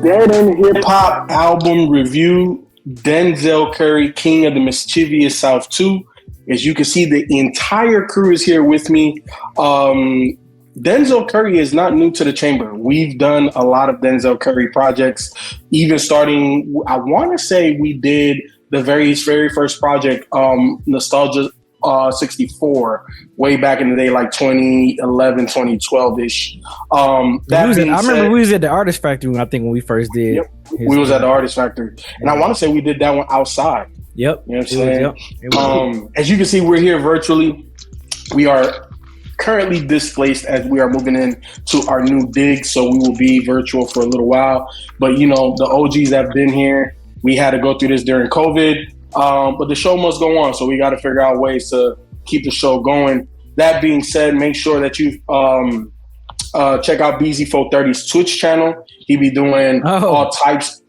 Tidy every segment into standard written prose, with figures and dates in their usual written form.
Dead End Hip Hop album review. Denzel Curry, King of the Mischievous South 2. As you can see, the entire crew is here with me. Denzel Curry is not new to the chamber. We've done a lot of Denzel Curry projects, even starting, I want to say we did the very first project, Nostalgia 64, way back in the day, like 2011, 2012-ish. I remember we was at the Artist Factory, I think, when we first did. Yep, we was at the Artist Factory. And I want to say we did that one outside. Yep. You know what I'm saying? As you can see, we're here virtually. We are currently displaced as we are moving in to our new dig, so we will be virtual for a little while. But, you know, the OGs have been here. We had to go through this during COVID. But the show must go on, so we got to figure out ways to keep the show going. That being said, make sure that you check out BZ430's Twitch channel. He be doing all types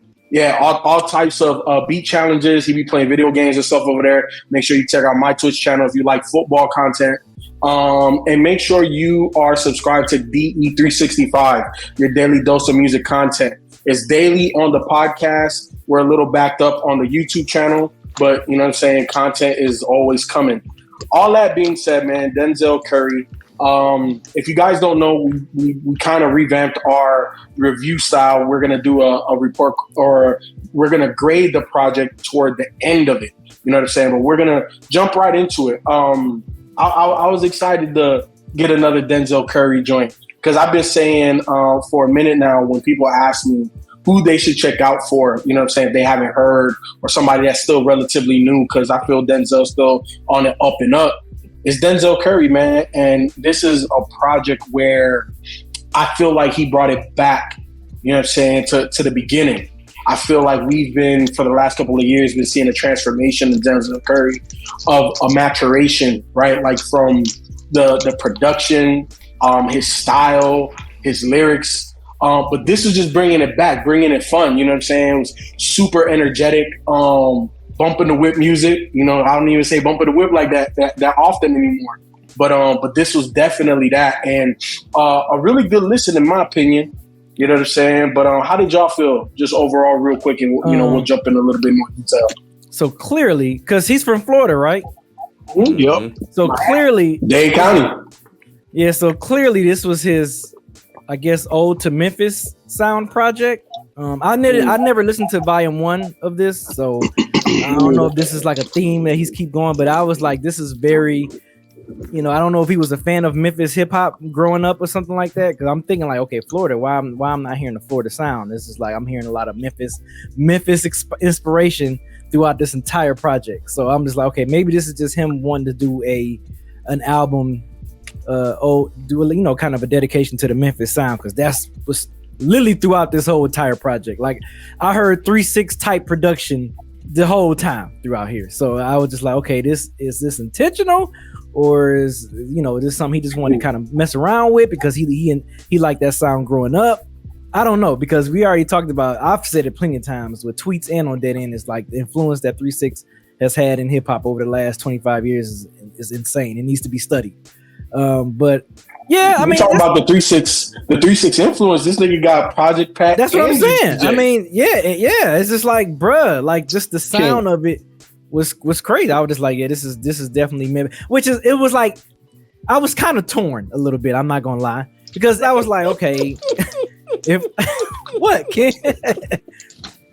of beat challenges. He be playing video games and stuff over there. Make sure you check out my Twitch channel if you like football content. And make sure you are subscribed to DE365, your daily dose of music content. It's daily on the podcast. We're a little backed up on the YouTube channel, but you know what I'm saying? Content is always coming. All that being said, man, Denzel Curry. If you guys don't know, we kind of revamped our review style. We're going to do a report, or we're going to grade the project toward the end of it. You know what I'm saying? But we're going to jump right into it. I was excited to get another Denzel Curry joint because I've been saying for a minute now, when people ask me who they should check out for, you know what I'm saying, if they haven't heard, or somebody that's still relatively new, because I feel Denzel's still on it up and up, it's Denzel Curry, man. And this is a project where I feel like he brought it back, you know what I'm saying, to the beginning. I feel like we've been, for the last couple of years, been seeing a transformation in Denzel Curry, of a maturation, right? Like from the production, his style, his lyrics. But this is just bringing it back, bringing it fun. You know what I'm saying? It was super energetic, bumping the whip music. You know, I don't even say bumping the whip like that often anymore. But this was definitely that, and a really good listen in my opinion. You know what I'm saying? But how did y'all feel, just overall, real quick, and we'll jump in a little bit more detail. So clearly, because he's from Florida, right? Mm-hmm. Yep. So clearly, Dade County. Yeah. So clearly, this was his, I guess, ode to Memphis sound project. I never listened to volume 1 of this, so I don't know if this is like a theme that he's keep going. But I was like, this is very. I don't know if he was a fan of Memphis hip hop growing up or something like that. Because I'm thinking like, okay, Florida. Why I'm not hearing the Florida sound? This is like I'm hearing a lot of Memphis inspiration throughout this entire project. So I'm just like, okay, maybe this is just him wanting to do an album, kind of a dedication to the Memphis sound, because that's was literally throughout this whole entire project. Like I heard 3-6 type production the whole time throughout here. So I was just like, okay, is this intentional? Or is this something he just wanted to kind of mess around with because he liked that sound growing up? I don't know, because we already talked about, I've said it plenty of times with tweets and on Dead End, is like the influence that 3-6 has had in hip hop over the last 25 years is insane. It needs to be studied. But yeah, I mean, talking about the 3-6 influence. This nigga got Project Pat. That's what I'm saying. I mean, yeah, it's just like, bruh, like just the sound of it was crazy. I was just like, yeah, this is definitely it was like I was kind of torn a little bit, I'm not gonna lie, because I was like, okay, if what kid?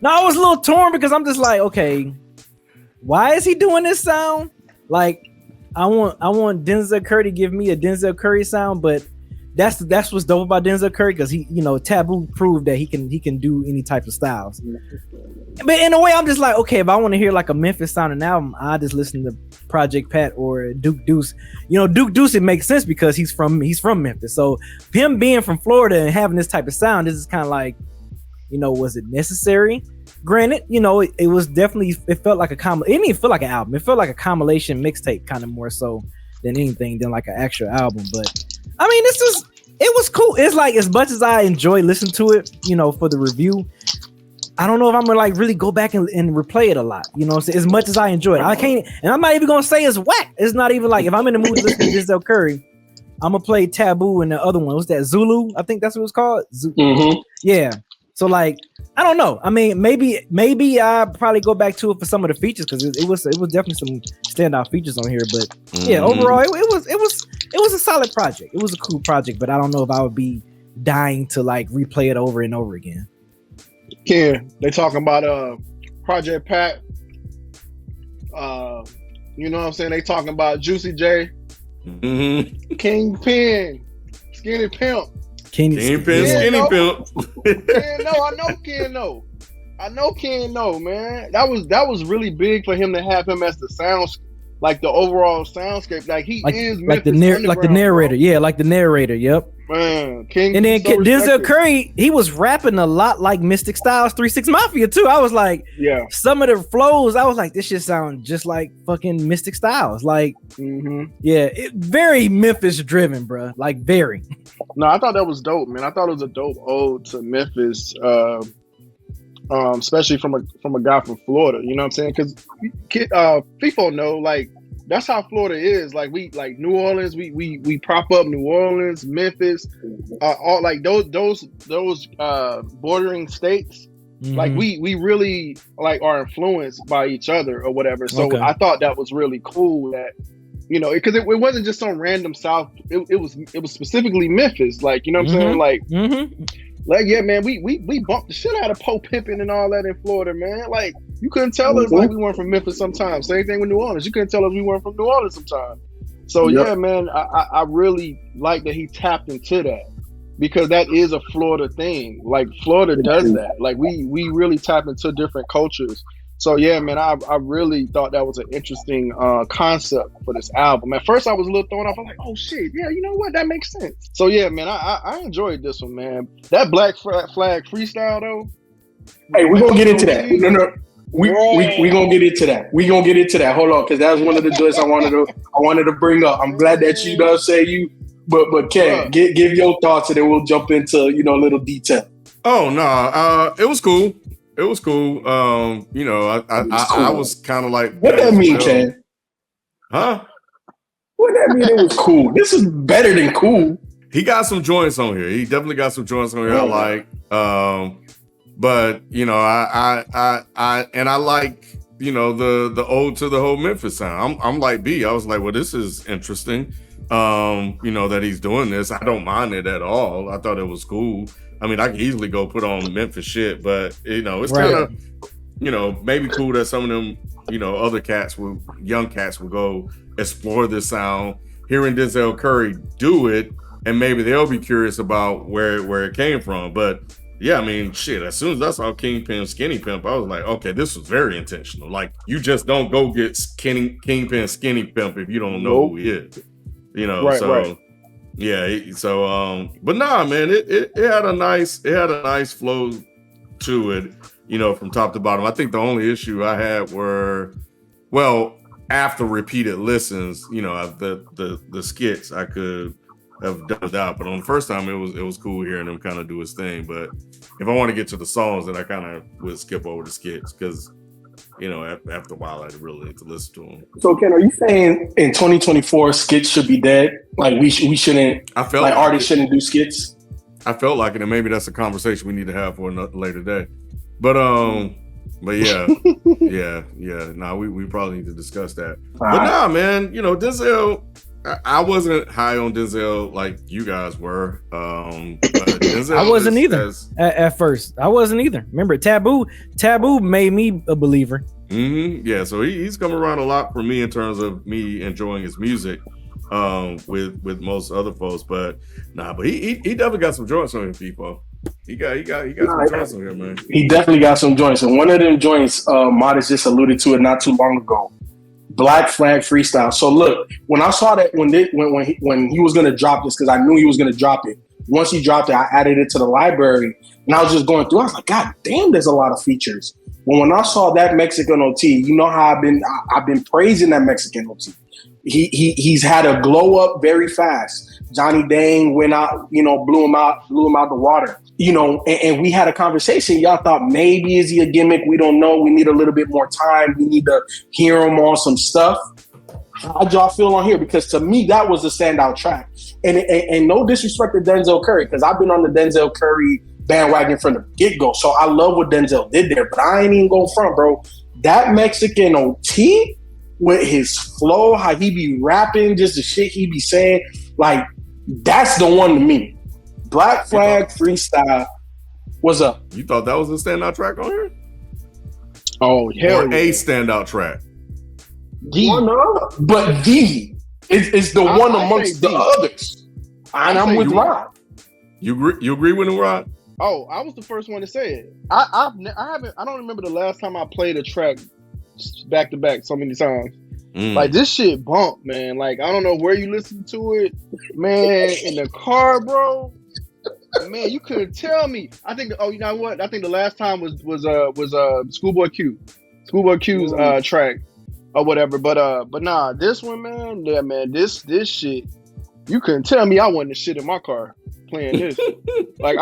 No, I was a little torn because I'm just like, okay, why is he doing this sound? Like I want Denzel Curry to give me a Denzel Curry sound, but that's what's dope about Denzel Curry, because he, Taboo proved that he can do any type of styles. But in a way, I'm just like, okay, if I want to hear like a Memphis sounding album, I just listen to Project Pat or Duke Deuce. Duke Deuce, it makes sense because he's from Memphis. So him being from Florida and having this type of sound, this is kind of like, was it necessary? Granted, it was definitely, it felt like it didn't even feel like an album. It felt like a compilation mixtape, kind of more so than anything than like an actual album. But I mean, it was cool. It's like, as much as I enjoy listening to it, for the review, I don't know if I'm gonna like really go back and replay it a lot. So as much as I enjoy it, I can't, and I'm not even gonna say it's whack. It's not even like, if I'm in the mood to listen to Denzel Curry, I'm gonna play Taboo and the other one. What's that? Zulu? I think that's what it's called. Mm-hmm. Yeah. So like, I don't know. I mean, maybe I probably go back to it for some of the features because it was definitely some standout features on here. But yeah, overall, it was a solid project. It was a cool project, but I don't know if I would be dying to like replay it over and over again. Ken, they talking about Project Pat. You know what I'm saying? They talking about Juicy J, Kingpin, Skinny Pimp. Kingpin, Skinny Pimp. Ken, no, I know Ken, no. I know Ken, no, man. That was really big for him to have him as the sound, like the overall soundscape. Like he is like the narrator, bro. Yeah, like the narrator. Yep. Man, King. And then Denzel Curry, he was rapping a lot like Mystic Styles 3 6 Mafia too. I was like, yeah, some of the flows, I was like, this shit sound just like fucking Mystic Styles. Like, yeah, very Memphis driven, bro. Like very. No, I thought that was dope, man. I thought it was a dope ode to Memphis, especially from a guy from Florida. You know what I'm saying? Because FIFO know, like, that's how Florida is. Like we like New Orleans, we prop up New Orleans, Memphis, all like those bordering states. Like we really like are influenced by each other or whatever. So I thought that was really cool that, you know, because it wasn't just some random South. It was specifically Memphis. Like, you know what I'm saying? Like, like, yeah, man, we bumped the shit out of Poe Pimpin' and all that in Florida, man. Like, you couldn't tell us like we weren't from Memphis sometimes. Same thing with New Orleans. You couldn't tell us we weren't from New Orleans sometimes. So yeah, man, I really like that he tapped into that, because that is a Florida thing. Like Florida does that. Like we really tap into different cultures. So yeah, man, I really thought that was an interesting concept for this album. At first I was a little thrown off. I'm like, oh shit, yeah, you know what? That makes sense. So yeah, man, I enjoyed this one, man. That Black Flag freestyle though. Hey, we're gonna get into that. No. We gonna get into that. We gonna get into that. Hold on, because that was one of the joints I wanted to bring up. I'm glad that you don't say you, but Ken, give your thoughts and then we'll jump into a little detail. Oh no, it was cool. It was cool. You know, I was kind of like, what that mean, Ken? Huh? What that mean? It was cool. This is better than cool. He got some joints on here. He definitely got some joints on here. I like. But you know, I like, you know, the ode to the whole Memphis sound. I'm like B. I was like, well, this is interesting. You know, that he's doing this. I don't mind it at all. I thought it was cool. I mean, I could easily go put on Memphis shit, but you know, it's kind of, you know, maybe cool that some of them, you know, other young cats will go explore this sound, hearing Denzel Curry do it, and maybe they'll be curious about where it came from. But yeah, I mean, shit, as soon as I saw Kingpin Skinny Pimp, I was like, okay, this was very intentional. Like, you just don't go get Kingpin Skinny Pimp if you don't know who he is. You know, yeah, so but nah, man, it had a nice flow to it, you know, from top to bottom. I think the only issue I had were, well, after repeated listens, you know, the skits I could have done without, but on the first time it was cool hearing him kind of do his thing. But if I want to get to the songs, then I kind of would skip over the skits, because, you know, after a while I really need to listen to them. So Ken, are you saying in 2024 skits should be dead? Like we shouldn't? I felt like artists shouldn't do skits. I felt like it, and maybe that's a conversation we need to have for another later day. But yeah, yeah. Nah, we probably need to discuss that. But nah, man, you know, Denzel. I wasn't high on Denzel like you guys were. But Denzel I wasn't either at first. I wasn't either. Remember, Taboo made me a believer. Yeah, so he's come around a lot for me in terms of me enjoying his music with most other folks. But he definitely got some joints on his people. He got some joints on here, man. He definitely got some joints, and one of them joints, Modest just alluded to it not too long ago. Black Flag freestyle. So look, when I saw that when he was gonna drop this, because I knew he was gonna drop it. Once he dropped it, I added it to the library, and I was just going through. I was like, God damn, there's a lot of features. But when I saw that Mexican OT, you know how I've been praising that Mexican OT. He's had a glow up very fast. Johnny Dang went out, you know, blew him out the water. You know, and we had a conversation. Y'all thought maybe is he a gimmick? We don't know. We need a little bit more time. We need to hear him on some stuff. How'd y'all feel on here? Because to me, that was a standout track. And no disrespect to Denzel Curry, because I've been on the Denzel Curry bandwagon from the get-go. So I love what Denzel did there, but I ain't even going front, bro. That Mexican OT with his flow, how he be rapping, just the shit he be saying, like, that's the one to me. Black Flag Freestyle. What's up? You thought that was a standout track on here? Oh, hell or a standout track? But D is the one amongst the others. And I'm with Rod. You agree with him, Rod? Oh, I was the first one to say it. I don't remember the last time I played a track back to back so many times. Like, this shit bump, man. Like, I don't know where you listen to it, man. In the car, bro. Man, you couldn't tell me. I think. Oh, you know what? I think the last time was Schoolboy Q, Schoolboy Q's track or whatever. But nah, this one, man. Yeah, man. This shit. You couldn't tell me I wasn't the shit in my car playing this. Like,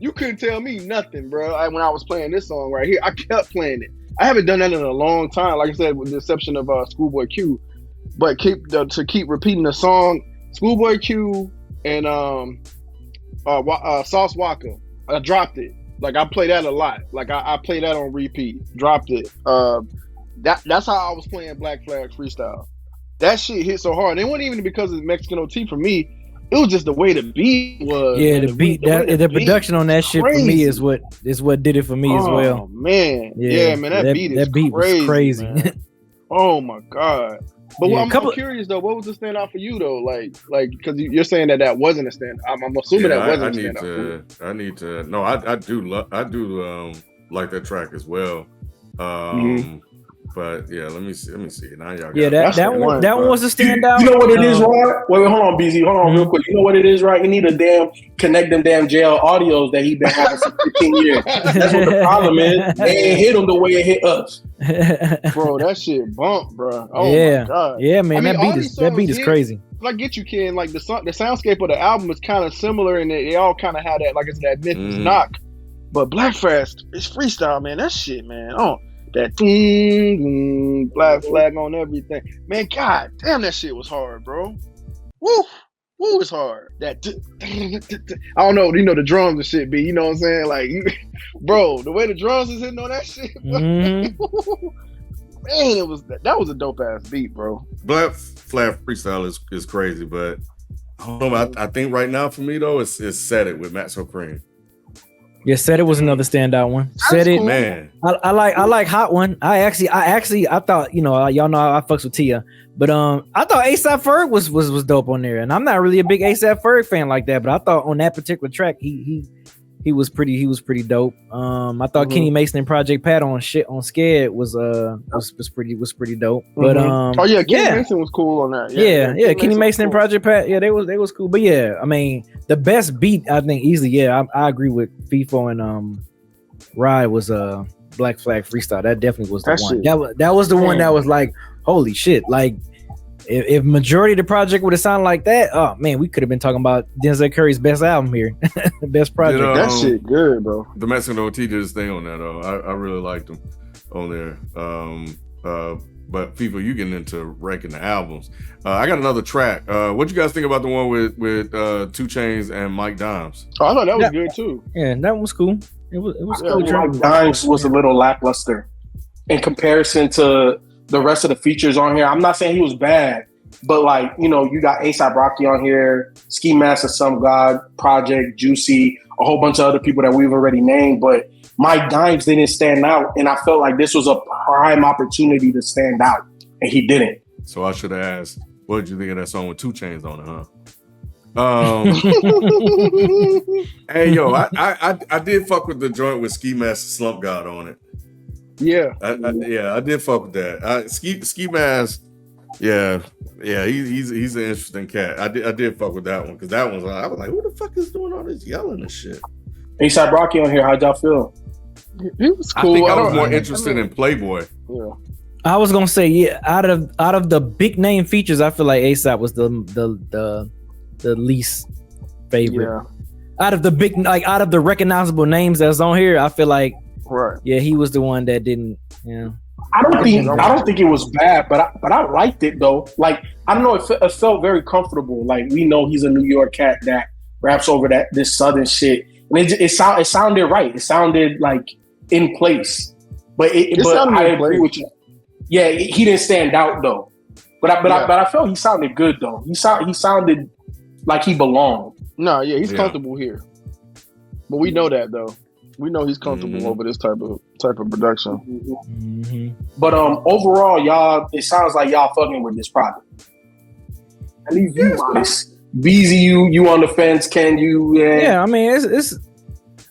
you couldn't tell me nothing, bro. When I was playing this song right here, I kept playing it. I haven't done that in a long time. Like I said, with the exception of Schoolboy Q, but to keep repeating the song, Schoolboy Q and Sauce Walker. I dropped it. Like, I play that a lot. Like, I play that on repeat. Dropped it. That's how I was playing Black Flag Freestyle. That shit hit so hard. And it wasn't even because of Mexican OT for me. It was just the way the beat was. Yeah, the beat, the production on that shit crazy. For me is what did it for me as well. Man, yeah, man, that beat is crazy. Was crazy. Oh my god! But yeah, I'm curious though. What was the standout for you though? Like because you're saying that wasn't a standout. I'm assuming that wasn't a standout. I need to. No, I do like that track as well. But yeah, let me see. Now y'all. Yeah, that one was a standout. You know what it is, Rod? Wait, hold on, BZ. Hold on, real quick. You know what it is, right? You need to connect them damn jail audios that he been having for 15 years. That's what the problem is. They ain't hit him the way it hit us. Bro, that shit bump, bro. Oh yeah. My god. Yeah, man, that beat is crazy. Like, get you, Ken. Like the soundscape of the album is kind of similar, and they all kind of have that, like I said, that Memphis knock. But Black Fast, it's freestyle, man. That shit, man. Oh. That Black Flag on everything, man. God damn, that shit was hard, bro. Woo, it's hard. That I don't know, the drums and shit be, you know what I'm saying? Like, bro, the way the drums is hitting on that shit, man, that was a dope ass beat, bro. Black Flag Freestyle is crazy, but I don't know. I think right now for me though, it's Set It with Matt So Cream. Yeah, Set It was another standout one. Set It, cool. Man. I like Hot One. I thought, y'all know I fucks with Tia, but I thought A$AP Ferg was dope on there, and I'm not really a big A$AP Ferg fan like that, but I thought on that particular track he was pretty dope. I thought Kenny Mason and Project Pat on Scared was pretty dope. But Kenny Mason was cool on that. Yeah, Kenny Mason and Project Pat, they was cool. But yeah, I mean, the best beat I think easily, yeah, I agree with FIFO and Ride was Black Flag Freestyle. That definitely was the one. That was the one that was like, holy shit, like. If majority of the project would have sounded like that, oh man, we could have been talking about Denzel Curry's best album here, the best project. That shit good, bro. The Mexican OT did his thing on that, though. I really liked him on there. But people, you getting into ranking the albums. I got another track. What you guys think about the one with 2 Chainz and Mike Dimes? Oh, I thought that was good too. Yeah, that one was cool. It was cool. Mike Dimes was a little lackluster in comparison to the rest of the features on here. I'm not saying he was bad, but like, you got A$AP Rocky on here, Ski Mask of Some God, Project, Juicy, a whole bunch of other people that we've already named, but Mike Dimes didn't stand out, and I felt like this was a prime opportunity to stand out, and he didn't. So I should have asked, what did you think of that song with 2 Chainz on it, huh? Hey, yo, I did fuck with the joint with Ski Mask Slump God on it. Yeah, I did fuck with that. Ski Mask, yeah, he's an interesting cat. I did fuck with that one because that one's I was like, who the fuck is doing all this yelling and shit? A$AP Rocky on here, how'd y'all feel? He was cool. I think I was more interested in Playboy. Yeah, I was gonna say, yeah, out of the big name features, I feel like A$AP was the least favorite. Yeah. Out of the recognizable names that's on here, I feel like. Right. Yeah, he was the one that didn't. Yeah. I don't think it was bad, but I liked it though. Like, I don't know, it felt very comfortable. Like, we know he's a New York cat that raps over this Southern shit, And it sounded right. It sounded like in place. But I agree with you. Yeah, he didn't stand out though. But I felt he sounded good though. He sounded like he belonged. No, yeah, he's comfortable here. But we know that though. We know he's comfortable over this type of production. Mm-hmm. But overall, y'all, it sounds like y'all fucking with this project. At least you, Modest. Beezy, you on the fence? Can you? Yeah, I mean, it's.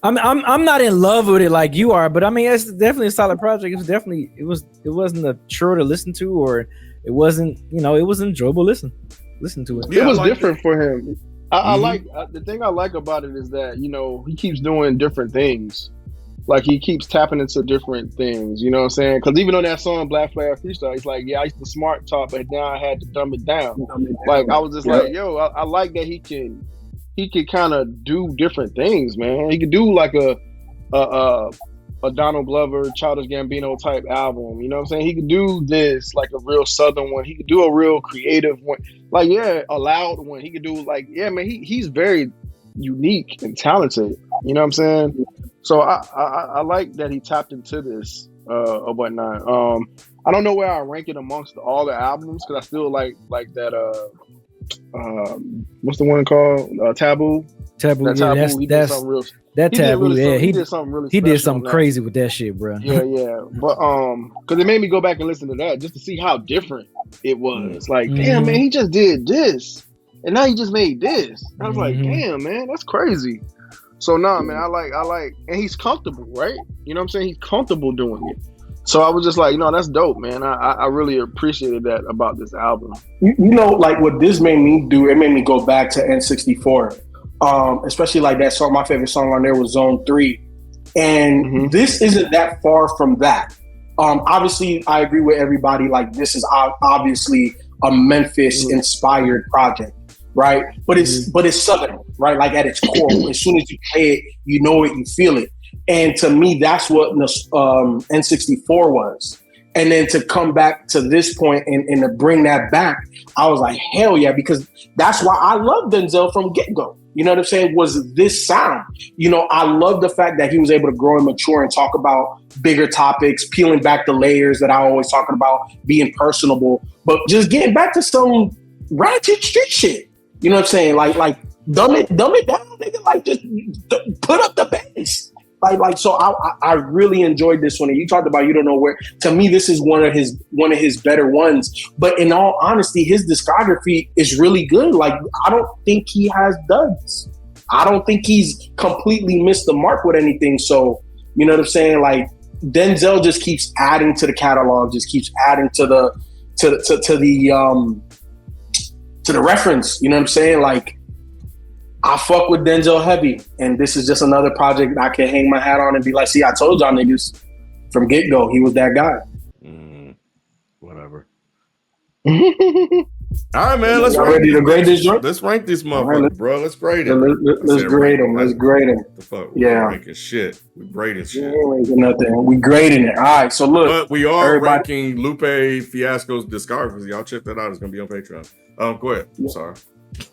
I'm not in love with it like you are, but I mean, it's definitely a solid project. It wasn't a chore to listen to, or it wasn't, it was enjoyable listen to it. Yeah, it was different for him. I like the thing I like about it is that he keeps doing different things. Like he keeps tapping into different things. You know what I'm saying? Because even on that song Black Flag Freestyle, he's like, yeah, I used to smart talk, but now I had to dumb it down. Like I was just like, yo, I like that he can kind of do different things, man. He could do like a Donald Glover, Childish Gambino type album. You know what I'm saying? He could do this like a real Southern one. He could do a real creative one. Like, yeah, a loud one. He could do like, yeah, man, he's very unique and talented. You know what I'm saying? So I like that he tapped into this or whatnot. I don't know where I rank it amongst all the albums because I still like that what's the one called? Taboo. Taboo. That Yeah, Taboo. that's that Taboo. He did something really. He did something crazy with that shit, bro. Yeah. But because it made me go back and listen to that just to see how different it was. Like, damn, man, he just did this, and now he just made this. I was like, damn, man, that's crazy. So nah, man, I like, and he's comfortable, right? You know what I'm saying? He's comfortable doing it. So I was just like, that's dope, man. I really appreciated that about this album. Like what this made me do, it made me go back to N64. Especially like that song, my favorite song on there was Zone 3. And this isn't that far from that. Obviously, I agree with everybody, like this is obviously a Memphis-inspired project, right? But it's Southern, right? Like at its core. As soon as you play it, you know it, you feel it. And to me, that's what N64 was. And then to come back to this point and to bring that back, I was like, hell yeah, because that's why I love Denzel from get-go. You know what I'm saying? Was this sound. I love the fact that he was able to grow and mature and talk about bigger topics, peeling back the layers that I always talking about, being personable, but just getting back to some ratchet street shit. You know what I'm saying? Like dumb it down, nigga. Like just put up the bass. So I really enjoyed this one. And you talked about You Don't Know Where. To me, this is one of his better ones. But in all honesty, his discography is really good. Like I don't think he has duds. I don't think he's completely missed the mark with anything. So you know what I'm saying? Like Denzel just keeps adding to the catalog, just keeps adding to the reference. You know what I'm saying? Like I fuck with Denzel heavy, and this is just another project I can hang my hat on and be like, see, I told y'all niggas from get-go, he was that guy. Whatever. All right, man, let's rank this joint. Let's rank this motherfucker, bro. Let's grade him. Let's grade him. Let's grade him. The fuck? Yeah. We're ranking shit. We grading shit. We ain't ranking nothing. We grading it. All right, so look. But we are ranking Lupe Fiasco's discography. Y'all check that out. It's going to be on Patreon. Go ahead. I'm sorry.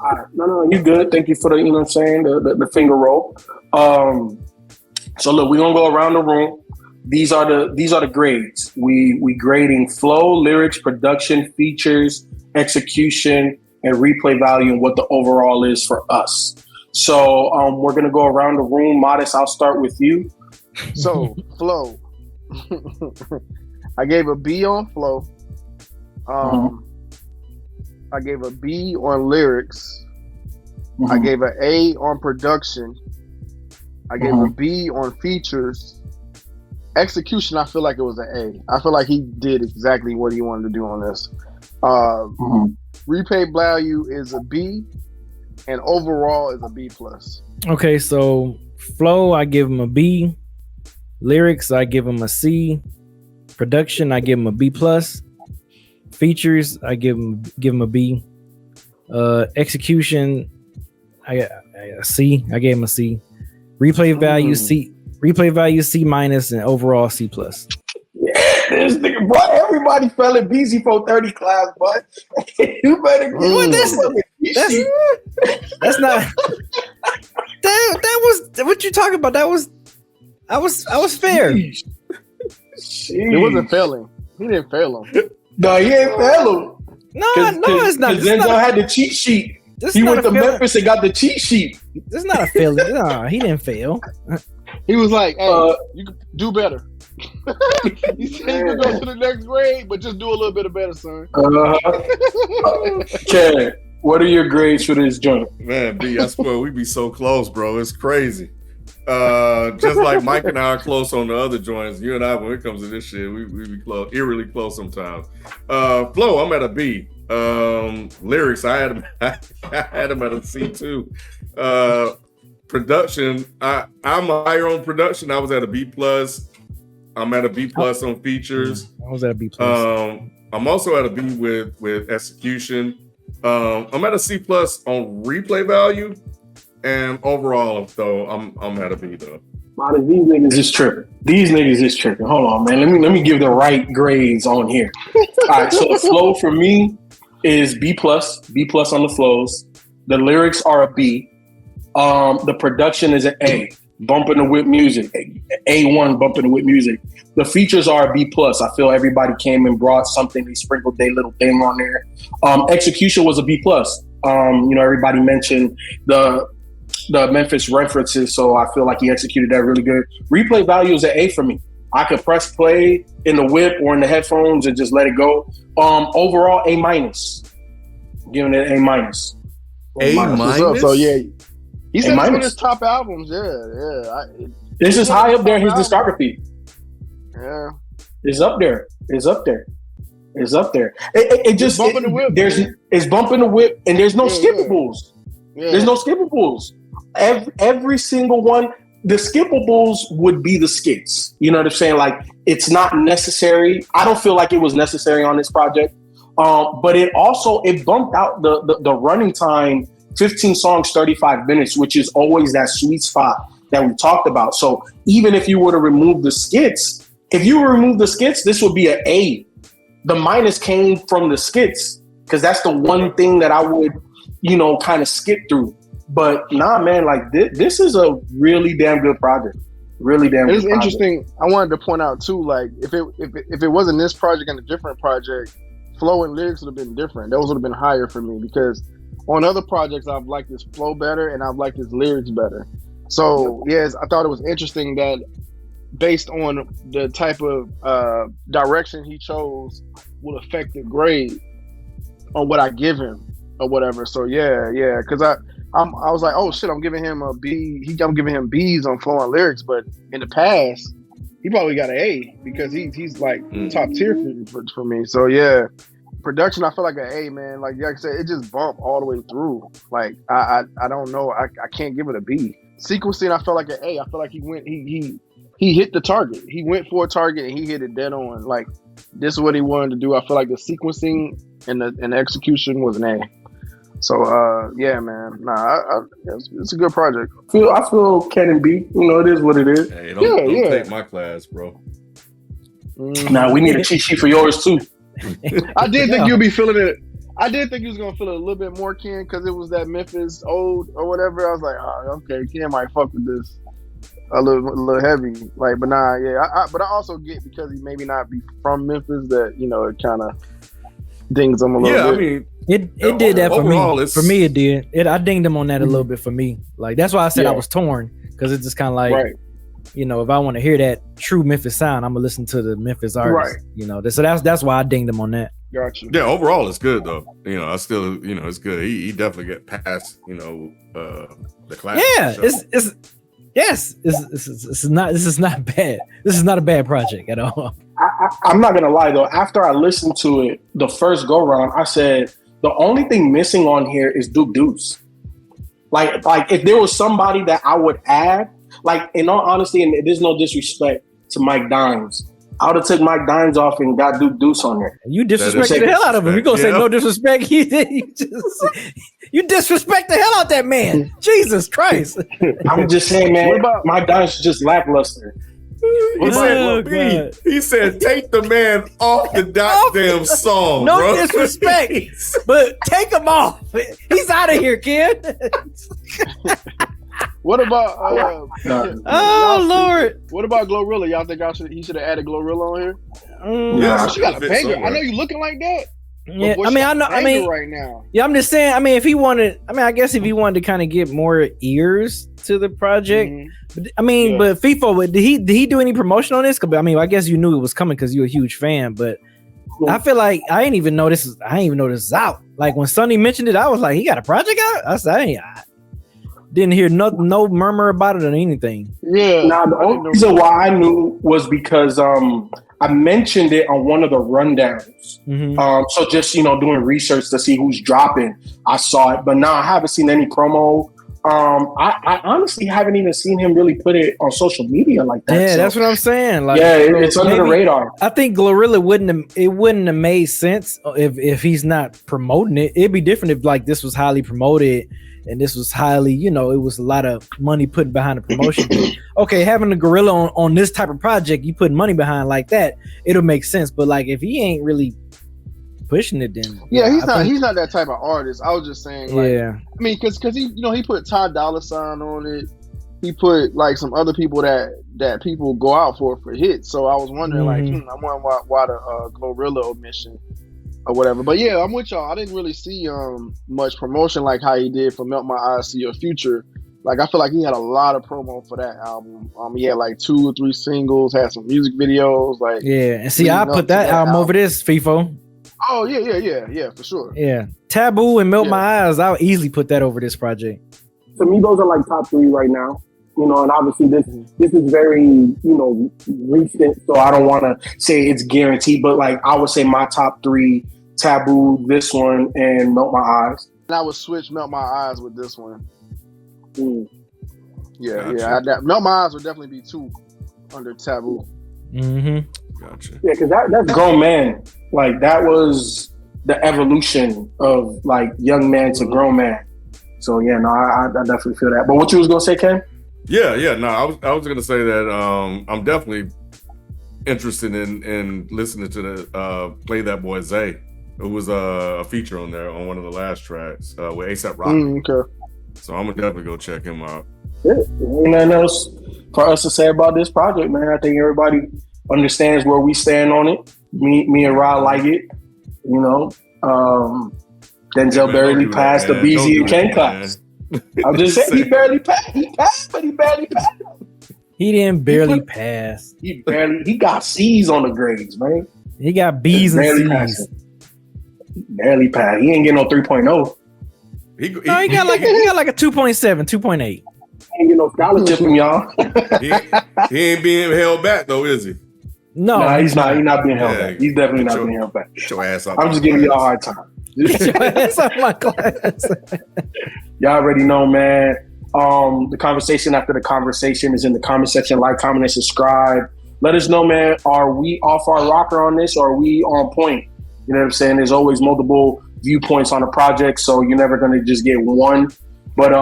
All right. No, you good. Thank you for the, the finger roll. So look, we're gonna go around the room. These are the grades. We grading flow, lyrics, production, features, execution, and replay value, and what the overall is for us. So we're gonna go around the room. Modest, I'll start with you. So flow. I gave a B on flow. I gave a B on lyrics. I gave an A on production. I gave a B on features. Execution, I feel like it was an A. I feel like he did exactly what he wanted to do on this. Repay value is a B, and overall is a B plus. Okay, so flow, I give him a B. Lyrics, I give him a C. Production, I give him a B plus. Features, I give him a B. Execution, I C. I gave him a C. Replay value C. Replay value C minus, and overall C plus. Yeah, this nigga, boy, everybody fell in BZ430 class, but you better get that's not. That was What you talking about? I was fair. Jeez. It wasn't failing. He didn't fail him. No, he ain't fail him. No, it's not. Because Denzel had the cheat sheet. He went to Memphis and got the cheat sheet. This is not a failure. No, he didn't fail. He was like, "Hey, you can do better." He said he could go to the next grade, but just do a little bit of better, son. Ken, what are your grades for this joint? Man, B, I swear we be so close, bro. It's crazy. Just like Mike and I are close on the other joints, you and I, when it comes to this shit, we be close, eerily close sometimes. Flow, I'm at a B. Lyrics, I had him at a C too. Production, I'm higher on production. I was at a B plus. I'm at a B plus on features. I was at a B plus. I'm also at a B with execution. I'm at a C plus on replay value. And overall, though, I'm at a B though. These niggas is tripping. Hold on, man. Let me give the right grades on here. All right, so the flow for me is B plus on the flows. The lyrics are a B. The production is an A. Bumping the whip music, A1 bumping the whip music. The features are a B plus. I feel everybody came and brought something. They sprinkled their little thing on there. Execution was a B plus. Everybody mentioned the Memphis references, so I feel like he executed that really good. Replay value is an A for me. I could press play in the whip or in the headphones and just let it go. Overall, A minus. Giving it A minus. A minus? So yeah, he said it's one of his top albums. Yeah. This is high up there in his discography. Yeah, it's up there. It just bumping the whip. It's bumping the whip, and there's no skippables. Yeah. There's no skippables. Every single one. The skippables would be the skits. You know what I'm saying? Like, it's not necessary. I don't feel like it was necessary on this project. But it bumped out the running time, 15 songs, 35 minutes, which is always that sweet spot that we talked about. So even if you were to remove the skits, this would be an A. The minus came from the skits because that's the one thing that I would, kind of skip through. But nah, man, like this is a really damn good project. Really damn good. It's interesting. I wanted to point out too, like if it wasn't this project and a different project, flow and lyrics would have been different. Those would have been higher for me because on other projects I've liked his flow better and I've liked his lyrics better. So yes, I thought it was interesting that based on the type of direction he chose would affect the grade on what I give him or whatever. So yeah, because I was like, oh shit, I'm giving him a B. I'm giving him B's on flow and lyrics, but in the past, he probably got an A because he's like top tier for me. So yeah, production, I feel like an A, man. Like I said, it just bumped all the way through. Like I don't know, I can't give it a B. Sequencing, I felt like an A. I feel like he hit the target. He went for a target and he hit it dead on. Like this is what he wanted to do. I feel like the sequencing and the execution was an A. So yeah, man. Nah, it's a good project. I feel Ken and B. It is what it is. Hey, don't take my class, bro. Nah, we need a cheat sheet for yours too. I did think you'd be feeling it. I did think you was gonna feel it a little bit more, Ken, because it was that Memphis old or whatever. I was like, oh, okay, Ken might fuck with this a little heavy. Like, but nah, yeah. But I also get because he maybe not be from Memphis that it kind of dings him a little bit. I mean, it did that for me. For me, it did. I dinged him on that a little bit for me. Like that's why I said I was torn because it's just kind of like, right. If I want to hear that true Memphis sound, I'm gonna listen to the Memphis artist. Right. So that's why I dinged him on that. Gotcha. Yeah, overall it's good though. I still, it's good. He definitely get past, the class. Yeah, this is not bad. This is not a bad project at all. I'm not gonna lie though. After I listened to it the first go round, I said the only thing missing on here is Duke Deuce. Like if there was somebody that I would add, like in all honesty, and there's no disrespect to Mike Dimes, I would have took Mike Dimes off and got Duke Deuce on there. You disrespect the hell out of him. You're gonna say no disrespect. You disrespect the hell out that man. Jesus Christ. I'm just saying, man. Mike Dimes is just lackluster. He said, take the man off the goddamn song. No bro. disrespect, but take him off. He's out of here, kid. What about oh Lord? What about Glorilla? Y'all think he should have added Glorilla on here? Yeah, She got a banger. somewhere. I know you looking like that. Yeah, I mean, I know. I mean, right now. Yeah, I'm just saying. I mean, if he wanted, I mean, I guess if he wanted to kind of get more ears to the project, but, I mean, but FIFA, did he do any promotion on this? I mean, I guess you knew it was coming because you're a huge fan, but I feel like I didn't even know this is out. Like when Sonny mentioned it, I was like, he got a project out. I said, I didn't hear no murmur about it or anything. Yeah. Now the only reason why I knew was because I mentioned it on one of the rundowns. So just doing research to see who's dropping, I saw it, but now I haven't seen any promo. I honestly haven't even seen him really put it on social media like that. Yeah, so, that's what I'm saying. Like, it's under the radar. I think Glorilla wouldn't have made sense if he's not promoting it. It'd be different if like this was highly promoted and this was highly, it was a lot of money put behind the promotion. Okay, having a gorilla on this type of project, you put money behind like that, it'll make sense. But like if he ain't really pushing it, then he's not that type of artist. I was just saying, like, I mean, because he he put Ty Dolla $ign on it. He put like some other people that people go out for hits. So I was wondering, I'm wondering why the Glorilla omission or whatever. But yeah, I'm with y'all. I didn't really see much promotion like how he did for Melt My Eyes, See Your Future. Like I feel like he had a lot of promo for that album. He had like 2 or 3 singles, had some music videos. Like and see, I put that album over this FIFO. Oh yeah, for sure. Yeah, Taboo and Melt My Eyes. I'll easily put that over this project. To me, those are like top 3 right now. And obviously this is very recent, so I don't want to say it's guaranteed, but like I would say my top 3: Taboo, this one, and Melt My Eyes. And I would switch Melt My Eyes with this one. Gotcha. Melt My Eyes would definitely be 2 under Taboo. Gotcha. Yeah, because that's grown man. Like that was the evolution of like young man to grown man. So yeah, no, I definitely feel that. But what you was gonna say, Ken? Yeah. No, I was gonna say that I'm definitely interested in listening to the Play That Boy Zay, who was a feature on there on one of the last tracks with A$AP Rocky. Okay. So I'm gonna definitely go check him out. Ain't nothing else for us to say about this project, man. I think everybody understands where we stand on it. Me and Rod like it. Denzel barely passed the BZ and Ken class. I'm just saying he barely passed. He passed, but he barely passed. He didn't barely pass. He got C's on the grades, man. He got B's and C's. Barely passed. He ain't getting no 3.0. He got like a 2.7, 2.8. He ain't get no scholarship from y'all. he ain't being held back though, is he? No, he's not. He's not being held back. He's definitely not being held back. Get your ass up. I'm just giving y'all a hard time. Get your ass off my class. Y'all already know, man. The conversation after the conversation is in the comment section. Like, comment, and subscribe. Let us know, man. Are we off our rocker on this, or are we on point? You know what I'm saying? There's always multiple viewpoints on a project, so you're never gonna just get one. But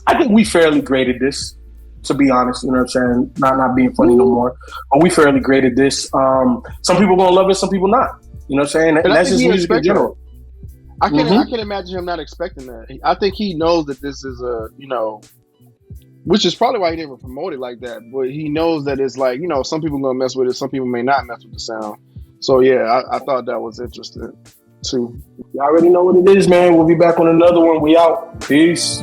I think we fairly graded this, to be honest. You know what I'm saying? Not being funny no more. But we fairly graded this. Some people gonna love it, some people not. You know what I'm saying? And that's just music in general. I can imagine him not expecting that. I think he knows that this is which is probably why he didn't promote it like that. But he knows that it's like, some people gonna mess with it, some people may not mess with the sound. So yeah, I thought that was interesting too. Y'all already know what it is, man. We'll be back on another one. We out. Peace.